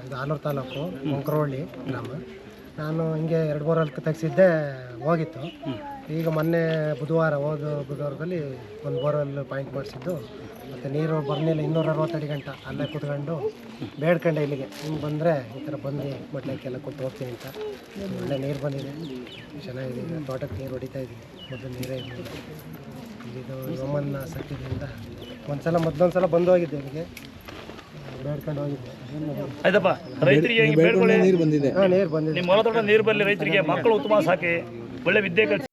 ಇದು ಆಲೂರು ತಾಲೂಕು ಮಂಕ್ರವಳ್ಳಿ ಗ್ರಾಮ. ನಾನು ಹಿಂಗೆ 2-3 ಹೊಲಕ್ಕೆ ತೆಗೆಸಿದ್ದೆ, ಹೋಗಿತ್ತು. ಈಗ ಮೊನ್ನೆ ಹೋದ ಬುಧವಾರದಲ್ಲಿ ಒಂದು ಬೋರ್ವೆಲ್ ಪಾಯಿಂಟ್ ಮಾಡಿಸಿದ್ದು. ಮತ್ತು ನೀರು ಬರ್ನಿಲ್ಲ, 260 ಅಡಿ ಗಂಟ ಅಲ್ಲೇ ಕೂತ್ಕೊಂಡು ಬೇಡ್ಕೊಂಡೆ ಇಲ್ಲಿಗೆ. ಹಿಂಗೆ ಬಂದರೆ ಈ ಥರ ಬಂದು ಮೊಟ್ಲಕ್ಕೆಲ್ಲ ಕೊಟ್ಟು ಹೋಗ್ತೀನಿ ಅಂತ. ಒಳ್ಳೆ ನೀರು ಬಂದಿದೆ, ಚೆನ್ನಾಗಿದೆ. ಈಗ ತೋಟಕ್ಕೆ ನೀರು ಹೊಡಿತಾ ಇದ್ದೀನಿ, ಮೊದಲು ನೀರೇ ಇರಲಿಲ್ಲ. ಇಲ್ಲಿದು ರೋಮನ್ನ ಸತ್ತಿದ್ದರಿಂದ ಮೊದಲೊಂದು ಸಲ ಬಂದು ಹೋಗಿದ್ದೆ ಇಲ್ಲಿಗೆ, ಬೇಡ್ಕೊಂಡು ಹೋಗಿದ್ದೆ. ಆಯ್ತಪ್ಪ, ರೈತರಿಗೆ ನೀರು ಬಂದಿದೆ. ನೀರು ಬಂದಿದೆ. ನಿಮ್ಮ ಹೊಲ ತೋಟ ನೀರು ಬರಲಿ, ರೈತರಿಗೆ ಮಕ್ಕಳು ಉತ್ತಮ ಸಾಕಿ ಒಳ್ಳೆ ವಿದ್ಯೆ ಕಲಿಸಿ.